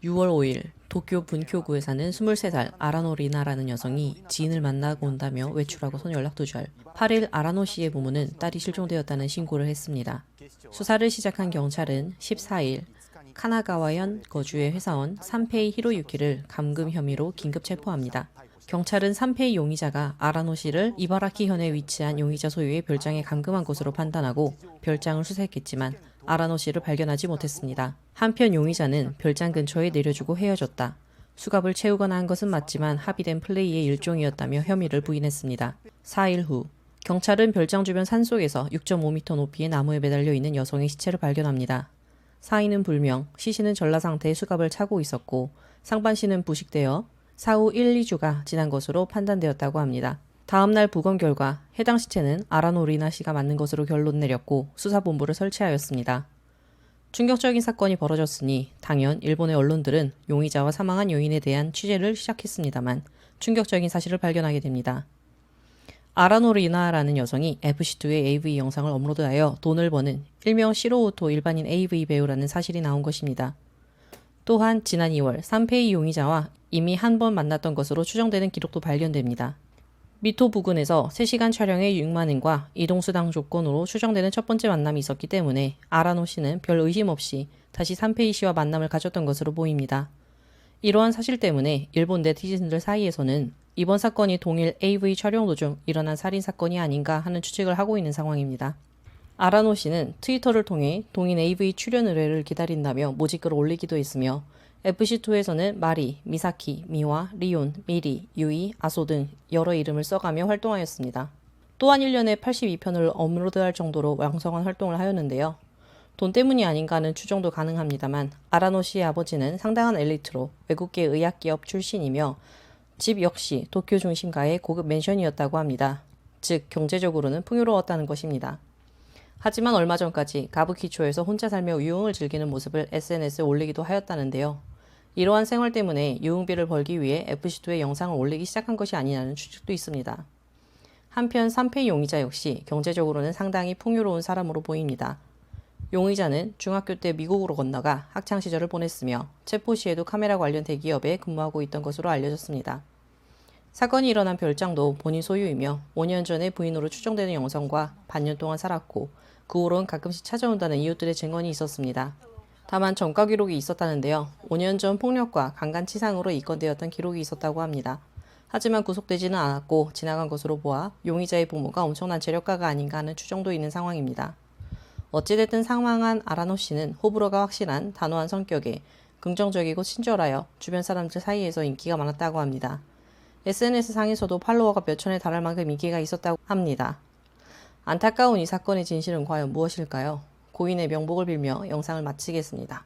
6월 5일 도쿄 bunkyō구에 사는 23살 아라노 리나라는 여성이 지인을 만나고 온다며 외출하고선 연락두절. 8일 아라노 씨의 부모는 딸이 실종되었다는 신고를 했습니다. 수사를 시작한 경찰은 14일 카나가와현 거주의 회사원 산페이 히로유키를 감금 혐의로 긴급 체포합니다. 경찰은 산페이 용의자가 아라노 씨를 이바라키현에 위치한 용의자 소유의 별장에 감금한 것으로 판단하고 별장을 수색했지만 아라노 씨를 발견하지 못했습니다. 한편 용의자는 별장 근처에 내려주고 헤어졌다. 수갑을 채우거나 한 것은 맞지만 합의된 플레이의 일종이었다며 혐의를 부인했습니다. 4일 후 경찰은 별장 주변 산속에서 6.5m 높이의 나무에 매달려 있는 여성의 시체를 발견합니다. 사인은 불명, 시신은 전라 상태의 수갑을 차고 있었고 상반신은 부식되어 사후 1, 2주가 지난 것으로 판단되었다고 합니다. 다음날 부검 결과 해당 시체는 아라노 리나 씨가 맞는 것으로 결론 내렸고 수사본부를 설치하였습니다. 충격적인 사건이 벌어졌으니 당연 일본의 언론들은 용의자와 사망한 요인에 대한 취재를 시작했습니다만 충격적인 사실을 발견하게 됩니다. 아라노 리나라는 여성이 FC2의 AV 영상을 업로드하여 돈을 버는 일명 시로우토 일반인 AV 배우라는 사실이 나온 것입니다. 또한 지난 2월 산페이 용의자와 이미 한 번 만났던 것으로 추정되는 기록도 발견됩니다. 미토 부근에서 3시간 촬영의 6만엔과 이동수당 조건으로 추정되는 첫 번째 만남이 있었기 때문에 아라노 씨는 별 의심 없이 다시 산페이 씨와 만남을 가졌던 것으로 보입니다. 이러한 사실 때문에 일본 네티즌들 사이에서는 이번 사건이 동일 AV 촬영 도중 일어난 살인사건이 아닌가 하는 추측을 하고 있는 상황입니다. 아라노 씨는 트위터를 통해 동인 AV 출연 의뢰를 기다린다며 모집글을 올리기도 했으며 FC2에서는 마리, 미사키, 미와, 리온, 미리, 유이, 아소 등 여러 이름을 써가며 활동하였습니다. 또한 1년에 82편을 업로드할 정도로 왕성한 활동을 하였는데요. 돈 때문이 아닌가 하는 추정도 가능합니다만 아라노 씨의 아버지는 상당한 엘리트로 외국계 의학기업 출신이며 집 역시 도쿄 중심가의 고급 맨션이었다고 합니다. 즉 경제적으로는 풍요로웠다는 것입니다. 하지만 얼마 전까지 가부키초에서 혼자 살며 유흥을 즐기는 모습을 SNS에 올리기도 하였다는데요. 이러한 생활 때문에 유흥비를 벌기 위해 FC2의 영상을 올리기 시작한 것이 아니냐는 추측도 있습니다. 한편 산페이 용의자 역시 경제적으로는 상당히 풍요로운 사람으로 보입니다. 용의자는 중학교 때 미국으로 건너가 학창시절을 보냈으며 체포 시에도 카메라 관련 대기업에 근무하고 있던 것으로 알려졌습니다. 사건이 일어난 별장도 본인 소유이며 5년 전에 부인으로 추정되는 여성과 반년 동안 살았고 그 후로는 가끔씩 찾아온다는 이웃들의 증언이 있었습니다. 다만 전과 기록이 있었다는데요. 5년 전 폭력과 강간치상으로 입건되었던 기록이 있었다고 합니다. 하지만 구속되지는 않았고 지나간 것으로 보아 용의자의 부모가 엄청난 재력가가 아닌가 하는 추정도 있는 상황입니다. 어찌됐든 사망한 아라노 씨는 호불호가 확실한 단호한 성격에 긍정적이고 친절하여 주변 사람들 사이에서 인기가 많았다고 합니다. SNS상에서도 팔로워가 몇천에 달할 만큼 인기가 있었다고 합니다. 안타까운 이 사건의 진실은 과연 무엇일까요? 고인의 명복을 빌며 영상을 마치겠습니다.